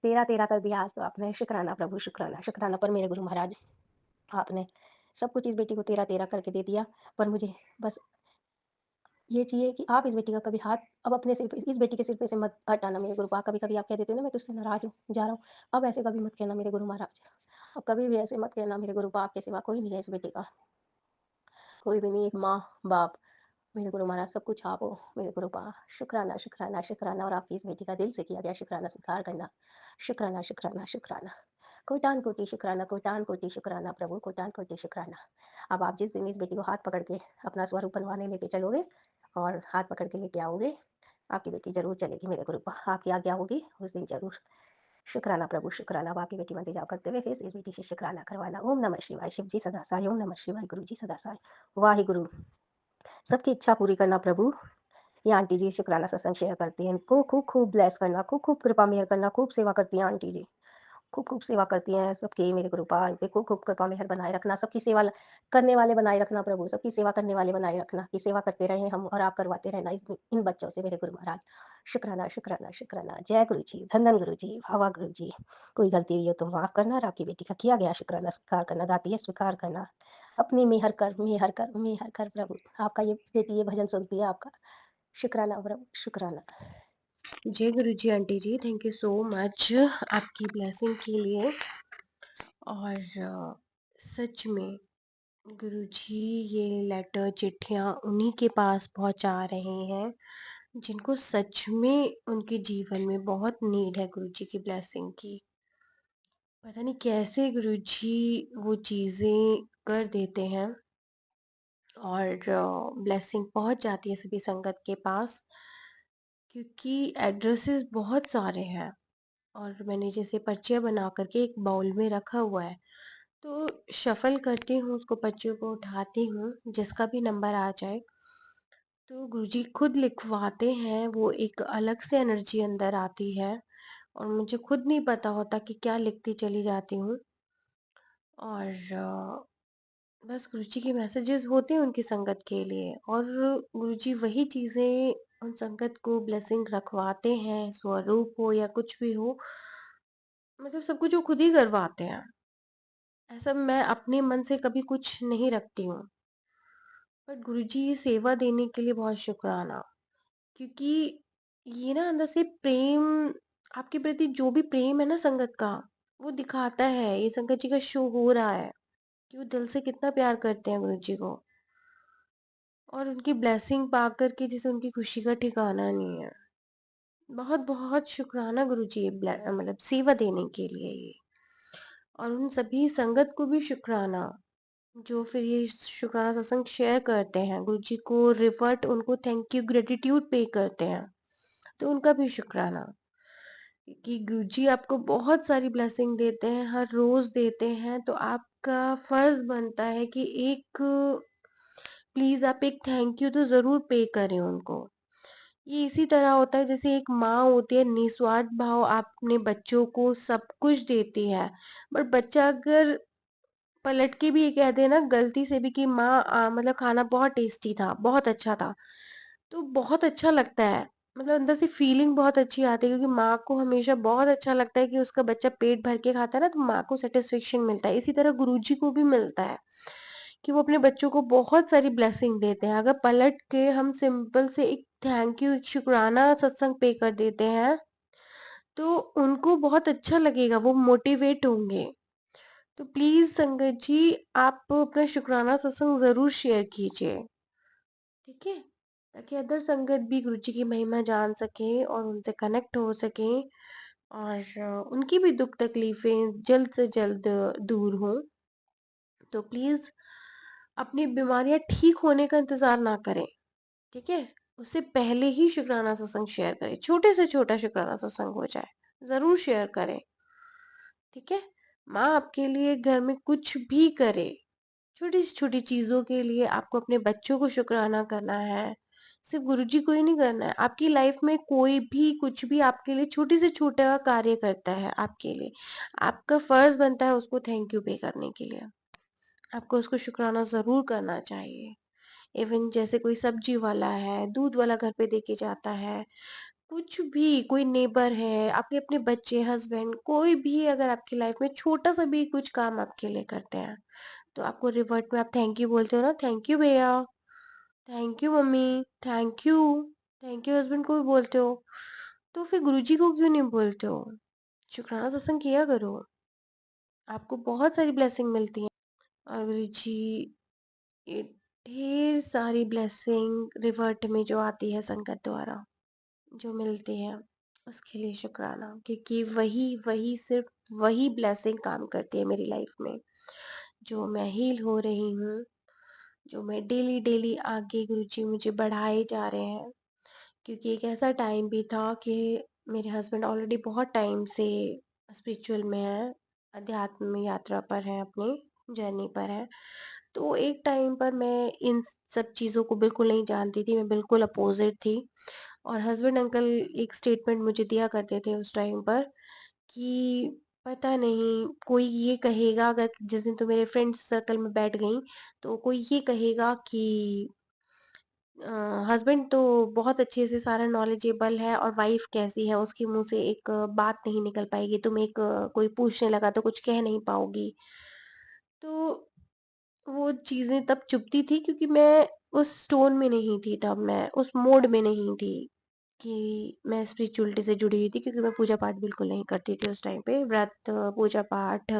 तेरा तेरा कर दिया आज तो आपने। शुक्राना प्रभु, शुक्राना, शुक्राना पर मेरे गुरु महाराज। आपने सब कुछ इस बेटी को तेरा तेरा करके दे दिया। पर मुझे बस ये चाहिए कि आप इस बेटी का कभी हाथ अब अपने सिर पे, इस बेटी के सिर पे से मत हटाना मेरे गुरुपा। कभी-कभी आप कह देते हो ना मैं तुझसे नाराज़ हूँ, जा रहा हूँ। अब ऐसे कभी मत कहना मेरे गुरु महाराज। अब कभी भी ऐसे मत कहना मेरे गुरुपा, आपके सिवा कोई नहीं है इस बेटी का। कोई भी नहीं, एक माँ, बाप, मेरे गुरु महाराज सब कुछ आप हो मेरे गुरुपा। शुक्राना, शुक्राना, शुक्राना और आपकी इस बेटी का दिल से किया गया शुक्राना स्वीकार करना। शुक्राना, शुक्राना, शुक्राना। कोटि शुक्राना, कोटि शुक्राना प्रभु, कोटि शुक्राना। अब आप जिस दिन इस बेटी को हाथ पकड़ के अपना स्वरूप बनवाने लेके चलोगे और हाथ पकड़ के लेके आओगे, आपकी बेटी ज़रूर चलेगी मेरे गुरुपा। आपकी आज्ञा होगी उस दिन ज़रूर। शुक्राना प्रभु, शुक्राना। अब आपकी बेटी मंदिर जाओ करते हुए फिर से इस बेटी से शुक्राना करवाना। ओम नमः शिवाय, शिव जी सदा सहाय। ओम नमः शिवाय, गुरु जी सदा सहाय। वाहिगुरु। सबकी इच्छा पूरी करना प्रभु। ये आंटी जी शुक्राना सत्संग शेयर करती हैं, इनको खूब खूब ब्लेस करना, खूब खूब कृपा मेहर करना, खूब सेवा करती हैं आंटी जी। खूब खूब सेवा करती हैं सबकी मेरे कृपा इन पे खूब खूब कृपा मेहर बनाए रखना। सबकी सेवा करने वाले बनाए रखना प्रभु, सबकी सेवा करने वाले बनाए रखना कि सेवा करते रहें हम और आप करवाते रहना इन बच्चों से मेरे गुरु महाराज। शुक्राना, शुक्राना, शुक्राना। जय गुरु जी, धन गुरु जी, भावा गुरु जी। कोई गलती हुई हो तो माफ करना और आपकी बेटी का किया गया शुक्राना स्वीकार करना, दाती है स्वीकार करना। अपनी मेहर कर, मेहर कर, मेहर कर प्रभु। आपका ये बेटी ये भजन सुनती है आपका। शुक्राना प्रभु, शुक्राना। जय गुरु जी aunty ji, thank you so much आपकी ब्लेसिंग के लिए। और सच में गुरुजी ये लेटर चिट्ठियाँ उन्हीं के पास पहुंचा रहे हैं जिनको सच में उनके जीवन में बहुत नीड है गुरुजी की ब्लेसिंग की। पता नहीं कैसे गुरुजी वो चीज़ें कर देते हैं और ब्लेसिंग पहुंच जाती है सभी संगत के पास, क्योंकि एड्रेसेस बहुत सारे हैं और मैंने जैसे पर्चियाँ बना करके एक बाउल में रखा हुआ है, तो शफल करती हूँ उसको, पर्चियों को उठाती हूँ, जिसका भी नंबर आ जाए तो गुरुजी खुद लिखवाते हैं। वो एक अलग से एनर्जी अंदर आती है और मुझे खुद नहीं पता होता कि क्या लिखती चली जाती हूँ। और बस गुरुजी के मैसेजेस होते हैं उनकी संगत के लिए और गुरुजी वही चीज़ें उन संगत को ब्लेसिंग रखवाते हैं, स्वरूप हो या कुछ भी हो, मतलब सब कुछ वो खुद ही करवाते हैं। ऐसा मैं अपने मन से कभी कुछ नहीं रखती हूँ। बट गुरुजी ये सेवा देने के लिए बहुत शुक्राना, क्योंकि ये ना अंदर से प्रेम, आपके प्रति जो भी प्रेम है ना संगत का, वो दिखाता है। ये संगत जी का शो हो रहा है कि वो दिल से कितना प्यार करते हैं गुरु जी को, और उनकी ब्लेसिंग पा कर के जैसे उनकी खुशी का ठिकाना नहीं है। बहुत बहुत शुक्राना गुरु जी मतलब सेवा देने के लिए ये। और उन सभी संगत को भी शुक्राना जो फिर ये शुक्राना सत्संग शेयर करते हैं, गुरु जी को रिवर्ट उनको थैंक यू ग्रेटिट्यूड पे करते हैं, तो उनका भी शुक्राना। कि गुरुजी आपको बहुत सारी ब्लेसिंग देते हैं, हर रोज देते हैं, तो आपका फर्ज बनता है कि एक प्लीज आप एक थैंक यू तो जरूर पे करें उनको। ये इसी तरह होता है जैसे एक माँ होती है, निस्वार्थ भाव अपने बच्चों को सब कुछ देती है, बट बच्चा अगर पलट के भी ये कह दे ना गलती से भी कि माँ मतलब खाना बहुत टेस्टी था, बहुत अच्छा था, तो बहुत अच्छा लगता है। मतलब अंदर से फीलिंग बहुत अच्छी आती है, क्योंकि माँ को हमेशा बहुत अच्छा लगता है कि उसका बच्चा पेट भर के खाता है ना, तो माँ को सेटिस्फेक्शन मिलता है। इसी तरह गुरुजी को भी मिलता है कि वो अपने बच्चों को बहुत सारी ब्लेसिंग देते हैं। अगर पलट के हम सिंपल से एक थैंक यू, एक शुक्राना सत्संग पे कर देते हैं, तो उनको बहुत अच्छा लगेगा, वो मोटिवेट होंगे। तो प्लीज संगत जी आप अपना शुक्राना सत्संग जरूर शेयर कीजिए, ठीक है, ताकि अदर संगत भी गुरु जी की महिमा जान सके और उनसे कनेक्ट हो सके और उनकी भी दुख तकलीफें जल्द से जल्द दूर हो। तो प्लीज अपनी बीमारियां ठीक होने का इंतजार ना करें, ठीक है, उससे पहले ही शुक्राना सत्संग शेयर करें। छोटे से छोटा शुक्राना सत्संग हो जाए, जरूर शेयर करें, ठीक है। माँ आपके लिए घर में कुछ भी करे, छोटी से छोटी चीजों के लिए आपको अपने बच्चों को शुक्राना करना है, सिर्फ गुरुजी को ही नहीं करना है, आपकी लाइफ में कोई भी कुछ भी आपके लिए छोटी से छोटा कार्य करता है आपके लिए, आपका फर्ज बनता है उसको थैंक यू पे करने के लिए। आपको उसको शुक्राना जरूर करना चाहिए। इवन जैसे कोई सब्जी वाला है, दूध वाला घर पे देके जाता है, कुछ भी, कोई नेबर है, आपके अपने बच्चे, हस्बैंड, कोई भी अगर आपकी लाइफ में छोटा सा भी कुछ काम आपके लिए करते हैं, तो आपको रिवर्ट में आप थैंक यू बोलते हो ना, थैंक यू भैया, thank you mummy, thank you, thank you husband को भी बोलते हो, तो फिर गुरुजी को क्यों नहीं बोलते हो? शुक्राना सत्संग किया करो, आपको बहुत सारी ब्लेसिंग मिलती है। और गुरुजी, ये ढेर सारी ब्लेसिंग रिवर्ट में जो आती है संगत द्वारा, जो मिलती है, उसके लिए शुक्राना, क्योंकि वही वही सिर्फ वही ब्लेसिंग काम करती है मेरी लाइफ में। जो मैं हील हो रही हूँ, जो मैं डेली डेली आगे गुरुजी मुझे बढ़ाए जा रहे हैं, क्योंकि एक ऐसा टाइम भी था कि मेरे हस्बैंड ऑलरेडी बहुत टाइम से स्पिरिचुअल में है, अध्यात्म यात्रा पर है, अपनी जर्नी पर है। तो एक टाइम पर मैं इन सब चीज़ों को बिल्कुल नहीं जानती थी, मैं बिल्कुल अपोजिट थी। और हस्बैंड अंकल एक स्टेटमेंट मुझे दिया करते थे उस टाइम पर कि पता नहीं, कोई ये कहेगा, अगर जिस दिन तो मेरे फ्रेंड्स सर्कल में बैठ गई, तो कोई ये कहेगा कि हस्बैंड तो बहुत अच्छे से सारा नॉलेजेबल है और वाइफ कैसी है, उसके मुंह से एक बात नहीं निकल पाएगी, तुम एक कोई पूछने लगा तो कुछ कह नहीं पाओगी। तो वो चीज़ें तब चुभती थी, क्योंकि मैं उस टोन में नहीं थी, तब मैं उस मोड में नहीं थी कि मैं स्पिरिचुअलिटी से जुड़ी हुई थी, क्योंकि मैं पूजा पाठ बिल्कुल नहीं करती थी उस टाइम पे। व्रत, पूजा पाठ,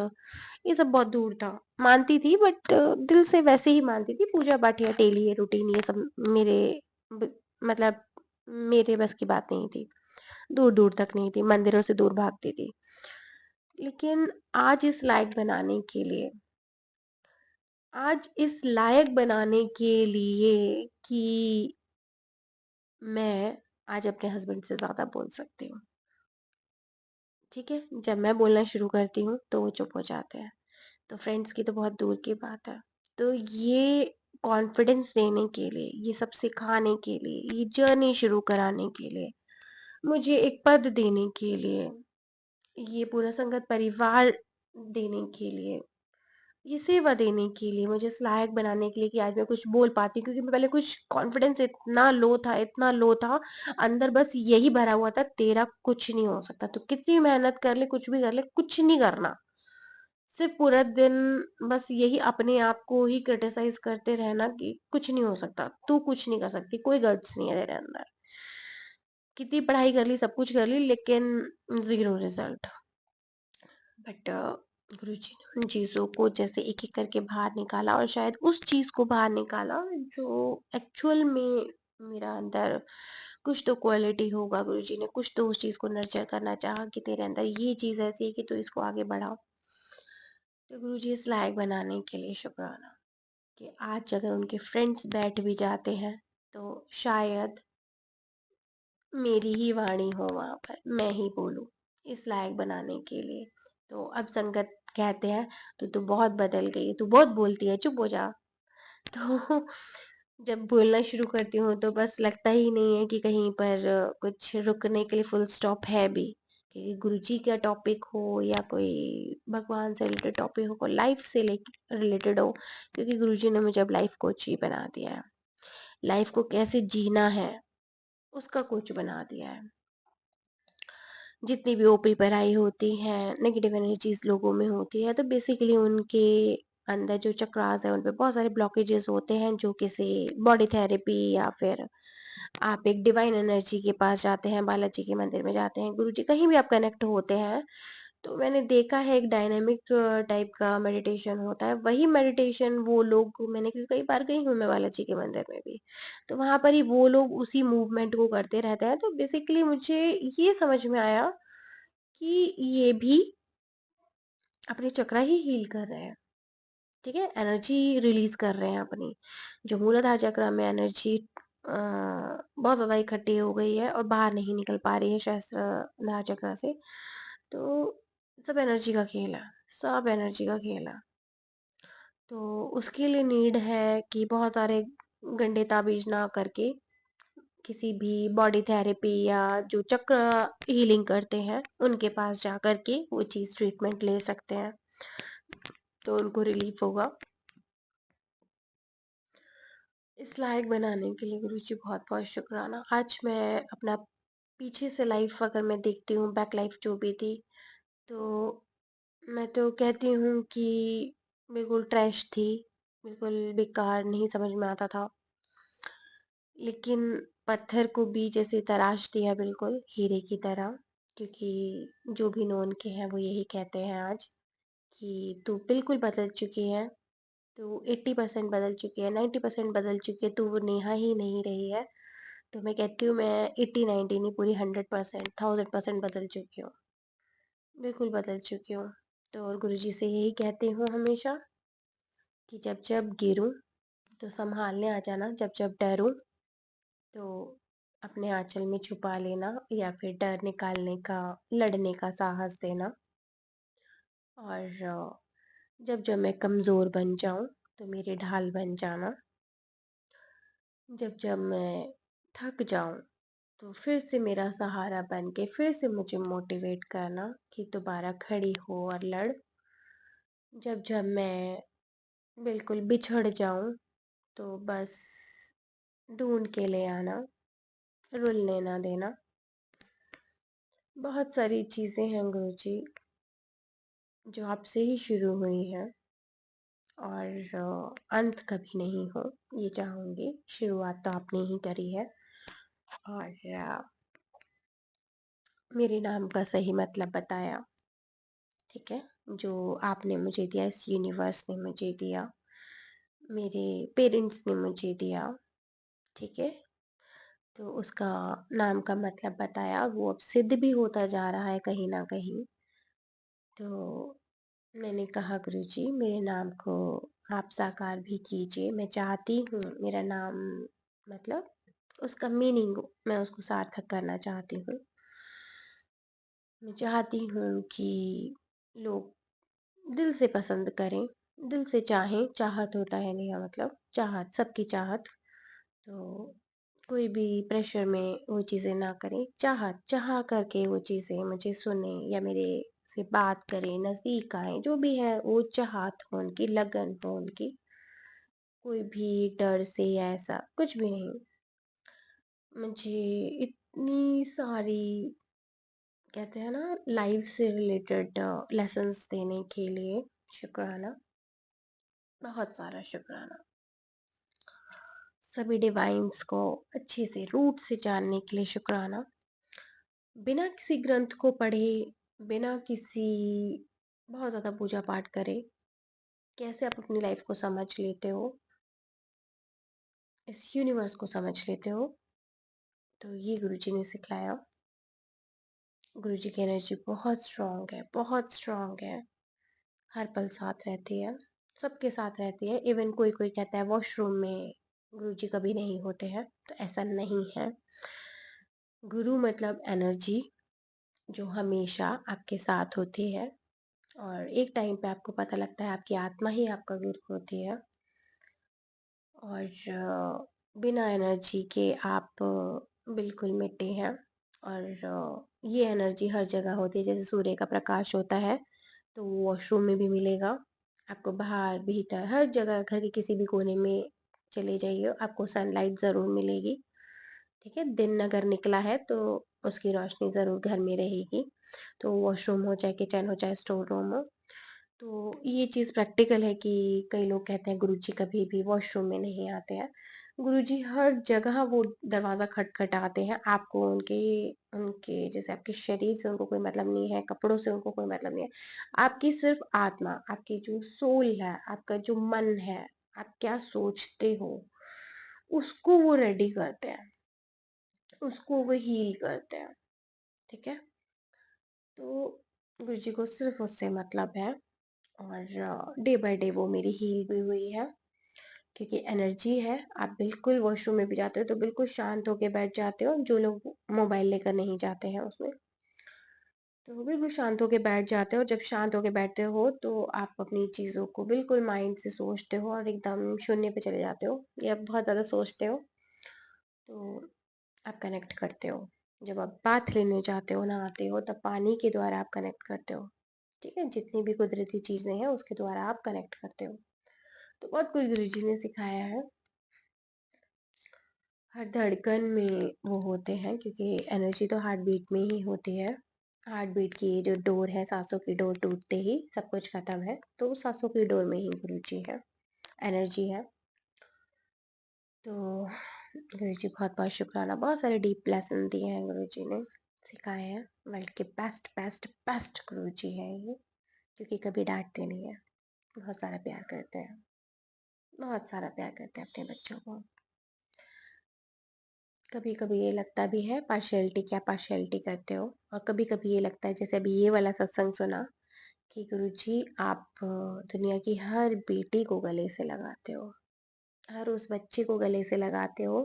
ये सब बहुत दूर था। मानती थी बट दिल से वैसे ही मानती थी, पूजा पाठ या डेली रूटीन ये सब मेरे मतलब मेरे बस की बात नहीं थी, दूर दूर तक नहीं थी, मंदिरों से दूर भागती थी। लेकिन आज इस लायक बनाने के लिए, आज इस लायक बनाने के लिए कि मैं आज अपने हस्बैंड से ज्यादा बोल सकती हूँ, ठीक है। जब मैं बोलना शुरू करती हूँ तो वो चुप हो जाते हैं, तो फ्रेंड्स की तो बहुत दूर की बात है। तो ये कॉन्फिडेंस देने के लिए, ये सब सिखाने के लिए, ये जर्नी शुरू कराने के लिए, मुझे एक पद देने के लिए, ये पूरा संगत परिवार देने के लिए, ये सेवा देने के लिए, मुझे इस लायक बनाने के लिए कि आज मैं कुछ बोल पाती हूँ, क्योंकि मैं पहले कुछ कॉन्फिडेंस इतना लो था, इतना लो था, अंदर बस यही भरा हुआ था, तेरा कुछ नहीं हो सकता, तो कितनी मेहनत कर ले, कुछ भी कर ले, कुछ नहीं करना, सिर्फ पूरा दिन बस यही अपने आप को ही क्रिटिसाइज करते रहना कि कुछ नहीं हो सकता, तू कुछ नहीं कर सकती, कोई गट्स नहीं है तेरे अंदर, कितनी पढ़ाई कर ली, सब कुछ कर ली, लेकिन जीरो रिजल्ट। बट गुरुजी ने उन चीजों को जैसे एक एक करके बाहर निकाला, और शायद उस चीज को बाहर निकाला जो एक्चुअल में मेरा अंदर कुछ तो क्वालिटी होगा, गुरुजी ने कुछ तो उस चीज को नर्चर करना चाहा कि तेरे अंदर ये चीज ऐसी है कि तू इसको आगे बढ़ाओ। तो गुरुजी इस लायक बनाने के लिए शुक्राना, कि आज अगर उनके फ्रेंड्स बैठ भी जाते हैं तो शायद मेरी ही वाणी हो वहां पर, मैं ही बोलूं, इस लायक बनाने के लिए। तो अब संगत कहते हैं तू बहुत बदल गई है, तू बहुत बोलती है, चुप हो जा। तो जब बोलना शुरू करती हूँ तो बस लगता ही नहीं है कि कहीं पर कुछ रुकने के लिए फुल स्टॉप है भी, कि गुरुजी का टॉपिक हो या कोई भगवान से रिलेटेड टॉपिक हो, लाइफ से रिलेटेड हो, क्योंकि गुरुजी ने मुझे अब लाइफ कोच ही बना दिया है। लाइफ को कैसे जीना है उसका कोच बना दिया है। जितनी भी ओपरी पढ़ाई होती है, नेगेटिव एनर्जीज लोगों में होती है, तो बेसिकली उनके अंदर जो चक्रास है उन पे बहुत सारे ब्लॉकेजेस होते हैं, जो किसी बॉडी थेरेपी या फिर आप एक डिवाइन एनर्जी के पास जाते हैं, बालाजी के मंदिर में जाते हैं, गुरुजी कहीं भी आप कनेक्ट होते हैं, तो मैंने देखा है एक डायनामिक टाइप का मेडिटेशन होता है। वही मेडिटेशन वो लोग, मैंने क्योंकि कई बार गई हूँ मैं बालाजी के मंदिर में भी, तो वहां पर ही वो लोग उसी मूवमेंट को करते रहते हैं। तो बेसिकली मुझे ये समझ में आया कि ये भी अपने चक्रा ही हील कर रहे हैं, ठीक है, एनर्जी रिलीज कर रहे हैं अपनी, जो मूलाधार चक्र में एनर्जी बहुत ज्यादा इकट्ठी हो गई है और बाहर नहीं निकल पा रही है सहस्त्रधार चक्र से। तो सब एनर्जी का खेल है, सब एनर्जी का खेल है। तो उसके लिए नीड है कि बहुत सारे गंडे ताबीज ना करके किसी भी बॉडी थेरेपी या जो चक्र हीलिंग करते हैं उनके पास जा कर के वो चीज़ ट्रीटमेंट ले सकते हैं, तो उनको रिलीफ होगा। इस लायक बनाने के लिए गुरुजी बहुत-बहुत शुक्राना। आज मैं अपना पीछे से लाइफ अगर मैं देखती हूँ, बैक लाइफ जो भी थी, तो मैं तो कहती हूँ कि बिल्कुल ट्रैश थी, बिल्कुल बेकार, नहीं समझ में आता था। लेकिन पत्थर को भी जैसे तराश दिया बिल्कुल हीरे की तरह, क्योंकि जो भी नोन के हैं वो यही कहते हैं आज कि तू बिल्कुल बदल चुकी है, तू 80% बदल चुकी है, 90% बदल चुकी है, तू वो नेहा ही नहीं रही है। तो मैं कहती हूँ मैं 80-90 नहीं, पूरी 100%, 1000% बदल चुकी हूँ, बिल्कुल बदल चुकी हूँ। तो और गुरुजी से यही कहती हूँ हमेशा कि जब जब गिरूँ तो संभालने आ जाना, जब जब डरूँ तो अपने आंचल में छुपा लेना, या फिर डर निकालने का, लड़ने का साहस देना। और जब जब मैं कमज़ोर बन जाऊं तो मेरी ढाल बन जाना। जब जब मैं थक जाऊं तो फिर से मेरा सहारा बन के फिर से मुझे मोटिवेट करना कि दोबारा खड़ी हो और लड़। जब जब मैं बिल्कुल बिछड़ जाऊं तो बस ढूंढ के ले आना, रुलने ना देना। बहुत सारी चीज़ें हैं गुरुजी जो आपसे ही शुरू हुई हैं, और अंत कभी नहीं हो, ये चाहूँगी। शुरुआत तो आपने ही करी है, और मेरे नाम का सही मतलब बताया, ठीक है? जो आपने मुझे दिया, इस यूनिवर्स ने मुझे दिया, मेरे पेरेंट्स ने मुझे दिया, ठीक है? तो उसका नाम का मतलब बताया, वो अब सिद्ध भी होता जा रहा है कहीं न कहीं। तो मैंने कहा गुरुजी मेरे नाम को आप साकार भी कीजिए। मैं चाहती हूँ मेरा नाम, मतलब उसका मीनिंग मैं उसको सार्थक करना चाहती हूँ। मैं चाहती हूँ कि लोग दिल से पसंद करें, दिल से चाहें। चाहत होता है नेहा, मतलब चाहत, सबकी चाहत। तो कोई भी प्रेशर में वो चीज़ें ना करें, चाहत चाह करके वो चीज़ें मुझे सुने या मेरे से बात करें, नज़दीक आए, जो भी है वो चाहत हो उनकी, लगन हो उनकी। कोई भी डर से या ऐसा कुछ भी नहीं। मुझे इतनी सारी, कहते हैं ना, लाइफ से रिलेटेड लेसन्स देने के लिए शुक्राना, बहुत सारा शुक्राना। सभी डिवाइन्स को अच्छे से रूट से जानने के लिए शुक्राना। बिना किसी ग्रंथ को पढ़े, बिना किसी बहुत ज़्यादा पूजा पाठ करे, कैसे आप अपनी लाइफ को समझ लेते हो, इस यूनिवर्स को समझ लेते हो, तो ये गुरुजी ने सिखाया। गुरुजी की एनर्जी बहुत स्ट्रांग है, बहुत स्ट्रांग है, हर पल साथ रहती है, सबके साथ रहती है। इवन कोई कोई कहता है वॉशरूम में गुरुजी कभी नहीं होते हैं, तो ऐसा नहीं है। गुरु मतलब एनर्जी जो हमेशा आपके साथ होती है, और एक टाइम पे आपको पता लगता है आपकी आत्मा ही आपका गुरु होती है। और बिना एनर्जी के आप बिल्कुल मिट्टी हैं। और ये एनर्जी हर जगह होती है, जैसे सूर्य का प्रकाश होता है तो वो वॉशरूम में भी मिलेगा आपको, बाहर भीतर हर जगह, घर के किसी भी कोने में चले जाइए आपको सनलाइट ज़रूर मिलेगी, ठीक है? दिन अगर निकला है तो उसकी रोशनी ज़रूर घर में रहेगी, तो वॉशरूम हो चाहे किचन हो चाहे स्टोर रूम हो। तो ये चीज़ प्रैक्टिकल है कि कई लोग कहते हैं गुरुजी कभी भी वॉशरूम में नहीं आते हैं। गुरुजी हर जगह वो दरवाज़ा खटखटाते हैं। आपको उनके उनके जैसे आपके शरीर से उनको कोई मतलब नहीं है, कपड़ों से उनको कोई मतलब नहीं है। आपकी सिर्फ़ आत्मा, आपकी जो सोल है, आपका जो मन है, आप क्या सोचते हो, उसको वो रेडी करते हैं, उसको वो हील करते हैं, ठीक है? तो गुरुजी को सिर्फ़ उससे मतलब है। और डे बाय डे वो मेरी हील भी हुई है, क्योंकि एनर्जी है। आप बिल्कुल वॉशरूम में भी जाते हो तो बिल्कुल शांत होके बैठ जाते हो, जो लोग मोबाइल लेकर नहीं जाते हैं उसमें, तो बिल्कुल शांत होके बैठ जाते हो। जब शांत होके बैठते हो तो आप अपनी चीज़ों को बिल्कुल माइंड से सोचते हो और एकदम शून्य पे चले जाते हो, या बहुत ज़्यादा सोचते हो, तो आप कनेक्ट करते हो। जब आप बाथ लेने जाते हो, नहाते हो, तब पानी के द्वारा आप कनेक्ट करते हो। ठीक है, जितनी भी कुदरती चीजें हैं उसके द्वारा आप कनेक्ट करते हो। तो बहुत कुछ गुरुजी ने सिखाया है। हर धड़कन में वो होते हैं, क्योंकि एनर्जी तो हार्ट बीट में ही होती है। हार्ट बीट की जो डोर है, सांसों की डोर टूटते ही सब कुछ खत्म है, तो उस सांसों की डोर में ही गुरुजी है, एनर्जी है। तो गुरुजी बहुत बहुत शुक्राना, बहुत सारे डीप लेसन दिए हैं गुरुजी ने, सिखाए हैं। वर्ल्ड के बेस्ट बेस्ट बेस्ट गुरुजी हैं ये, क्योंकि कभी डांटते नहीं है, बहुत सारा प्यार करते हैं, बहुत सारा प्यार करते हैं अपने बच्चों को। कभी कभी ये लगता भी है पार्शियलिटी, क्या पार्शियलिटी करते हो, और कभी कभी ये लगता है, जैसे अभी ये वाला सत्संग सुना, कि गुरुजी आप दुनिया की हर बेटी को गले से लगाते हो, हर उस बच्चे को गले से लगाते हो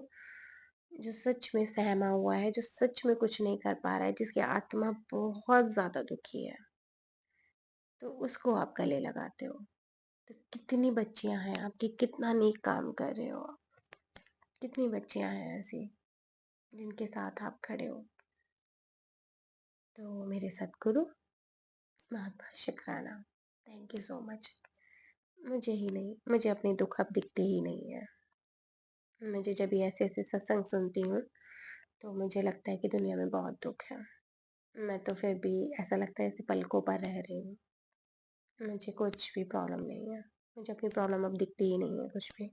जो सच में सहमा हुआ है, जो सच में कुछ नहीं कर पा रहा है, जिसकी आत्मा बहुत ज्यादा दुखी है, तो उसको आप गले लगाते हो। तो कितनी बच्चियां हैं आपकी, कितना नेक काम कर रहे हो आप, कितनी बच्चियां हैं ऐसी जिनके साथ आप खड़े हो। तो मेरे सदगुरु, बहुत बहुत शुक्राना, थैंक यू सो मच। मुझे ही नहीं, मुझे अपने दुख अब दिखते ही नहीं है। मुझे जब ये ऐसे ऐसे सत्संग सुनती हूँ तो मुझे लगता है कि दुनिया में बहुत दुख है। मैं तो फिर भी ऐसा लगता है जैसे पलकों पर रह रही हूँ। मुझे कुछ भी प्रॉब्लम नहीं है, मुझे अपनी प्रॉब्लम अब दिखती ही नहीं है कुछ भी।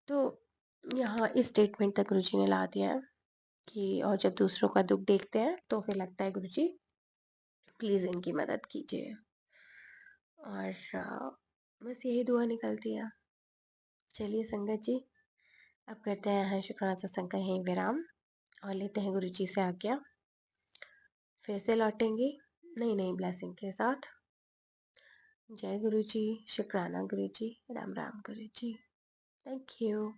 तो यहाँ इस स्टेटमेंट तक गुरुजी ने ला दिया है कि और जब दूसरों का दुख देखते हैं तो फिर लगता है गुरुजी प्लीज इनकी मदद कीजिए। और बस यही दुआ निकलती है। चलिए संगत जी, अब करते हैं शुक्राना सत्संग का यहीं विराम, और लेते हैं गुरु जी से आज्ञा। फिर से लौटेंगे नई नई ब्लेसिंग के साथ। जय गुरु जी, शुक्राना गुरु जी, राम राम गुरु जी, थैंक यू।